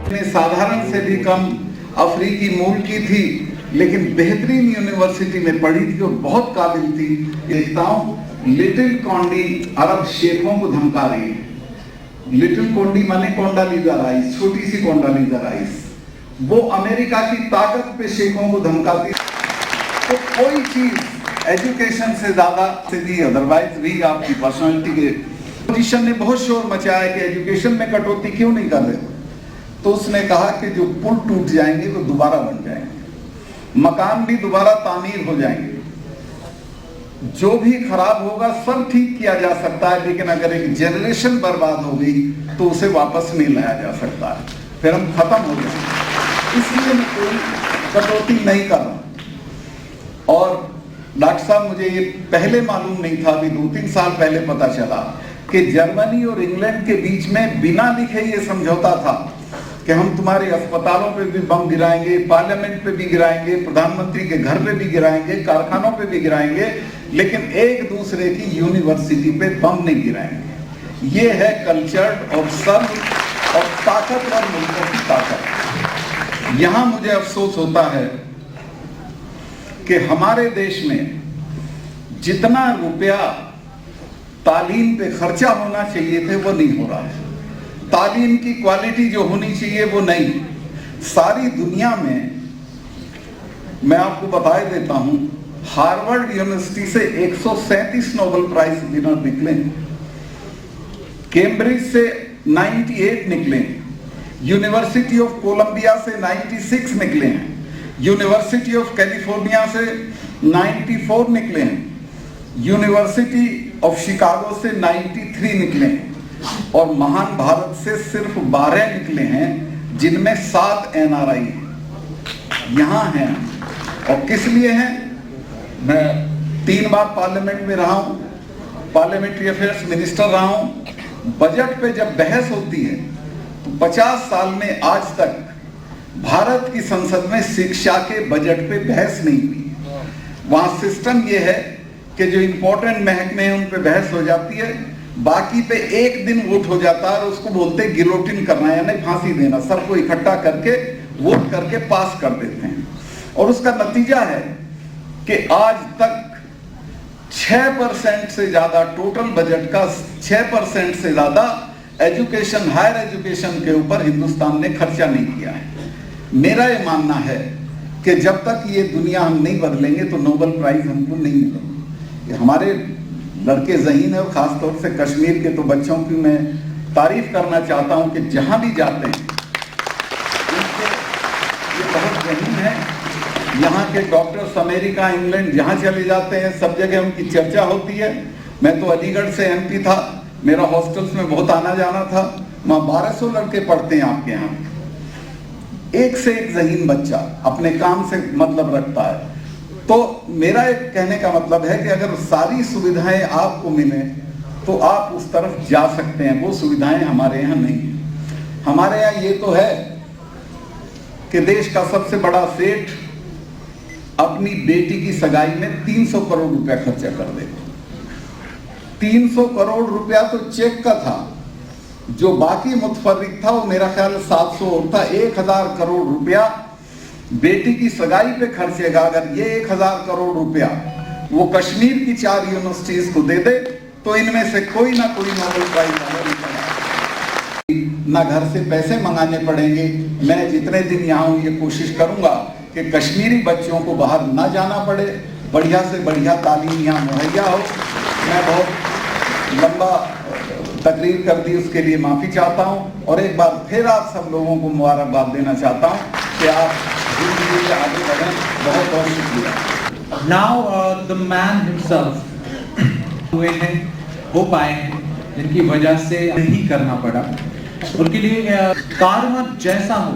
साधारण से भी कम अफ्रीकी मूल की थी, लेकिन बेहतरीन यूनिवर्सिटी में पढ़ी थी और बहुत काबिल थी। देखता हूँ लिटिल कॉन्डी अरब शेखों को धमका रही है। लिटिल कॉन्डी माने कोंडालीजा राइस, छोटी सी कोंडालीजा राइस, वो अमेरिका की ताकत पे शेखों को धमकाती। तो कोई चीज एजुकेशन से ज्यादा सीधी, अदरवाइज भी आपकी पर्सनालिटी के पोजीशन ने बहुत शोर मचाया कि एजुकेशन में कटौती क्यों नहीं कर रहे। तो उसने कहा कि जो पुल टूट जाएंगे वो दोबारा बन जाएंगे, मकान भी दोबारा तामीर हो जाएंगे, जो भी खराब होगा सब ठीक किया जा सकता है, लेकिन अगर एक जनरेशन बर्बाद हो गई तो उसे वापस नहीं लाया जा सकता है, फिर हम खत्म हो जाएंगे। इसलिए मैं कोई कटौती नहीं कर रहा। और डॉक्टर साहब, मुझे ये पहले मालूम नहीं था, अभी 2-3 साल पहले पता चला कि जर्मनी और इंग्लैंड के बीच में बिना लिखे ये समझौता था कि हम तुम्हारे अस्पतालों पे भी बम गिराएंगे, पार्लियामेंट पे भी गिराएंगे, प्रधानमंत्री के घर पे भी गिराएंगे, कारखानों पे भी गिराएंगे, लेकिन एक दूसरे की यूनिवर्सिटी पे बम नहीं गिराएंगे। ये है कल्चर्ड ऑब्जर्व और ताकतवर मुल्कों की ताकत। यहां मुझे अफसोस होता है कि हमारे देश में जितना रुपया तालीम पे खर्चा होना चाहिए थे वो नहीं हो रहा है। तालीम की क्वालिटी जो होनी चाहिए वो नहीं। सारी दुनिया में मैं आपको बता देता हूं, हार्वर्ड यूनिवर्सिटी से 137 नोबेल प्राइज विनर निकले, कैम्ब्रिज से 98 निकले, यूनिवर्सिटी ऑफ कोलंबिया से 96 निकले हैं, यूनिवर्सिटी ऑफ कैलिफोर्निया से 94 निकले हैं, यूनिवर्सिटी ऑफ शिकागो से 93 निकले हैं, और महान भारत से सिर्फ 12 निकले हैं, जिनमें 7 NRI यहां हैं। और किस लिए हैं? मैं 3 बार पार्लियामेंट में रहा हूं, पार्लियामेंट्री अफेयर्स मिनिस्टर रहा हूं। बजट पे जब बहस होती है तो 50 साल में आज तक भारत की संसद में शिक्षा के बजट पे बहस नहीं हुई। वहां सिस्टम यह है कि जो इंपॉर्टेंट महकमे हैं उन पे बहस हो जाती है, बाकी पे एक दिन वोट हो जाता है और उसको बोलते हैं गिलोटिन करना, यानी फांसी देना। सबको इकट्ठा करके वोट करके पास कर देते हैं। और उसका नतीजा है कि आज तक 6% से ज्यादा टोटल बजट का 6% से ज्यादा एजुकेशन, हायर एजुकेशन के ऊपर हिंदुस्तान ने खर्चा नहीं किया है। मेरा ये मानना है कि जब तक ये दुनिया हम नहीं बदलेंगे तो नोबेल प्राइज हमको नहीं मिलेंगे। हमारे लड़के ज़हीन है, और खासतौर से कश्मीर के तो बच्चों की मैं तारीफ करना चाहता हूं कि जहां भी जाते हैं ये बहुत ज़हीन है। यहाँ के डॉक्टर्स अमेरिका, इंग्लैंड जहां चले जाते हैं सब जगह उनकी चर्चा होती है। मैं तो अलीगढ़ से MP था, मेरा हॉस्टल्स में बहुत आना जाना था, वहाँ 1200 लड़के पढ़ते हैं आपके यहाँ। एक से एक ज़हीन बच्चा अपने काम से मतलब रखता है। तो मेरा एक कहने का मतलब है कि अगर सारी सुविधाएं आपको मिले तो आप उस तरफ जा सकते हैं। वो सुविधाएं हमारे यहाँ नहीं है। हमारे यहाँ ये तो है कि देश का सबसे बड़ा सेठ अपनी बेटी की सगाई में 300 करोड़ रुपया खर्चा कर देगा। 300 करोड़ रुपया तो चेक का था, जो बाकी मुतफर्रिक था वो मेरा ख्याल 700 और था। 1000 करोड़ रुपया बेटी की सगाई पे खर्चेगा। अगर ये 1000 करोड़ रुपया वो कश्मीर की 4 यूनिवर्सिटीज को दे दे तो इनमें से कोई ना कोई नोबेल प्राइज ना घर से पैसे मंगाने पड़ेंगे। मैं जितने दिन यहाँ हूँ ये कोशिश करूंगा कि कश्मीरी बच्चों को बाहर ना जाना पड़े, बढ़िया से बढ़िया तालीम यहाँ मुहैया हो। मैं बहुत लंबा तकरीर कर दी, उसके लिए माफी चाहता हूँ, और एक बार फिर आप सब लोगों को मुबारकबाद देना चाहता हूँ कि आप जिंदगी में आगे बढ़ें। बहुत बहुत शुक्रिया। Now the man himself हुए हैं, हो पाए हैं, जिनकी वजह से नहीं करना पड़ा, उनके लिए कार्य जैसा हो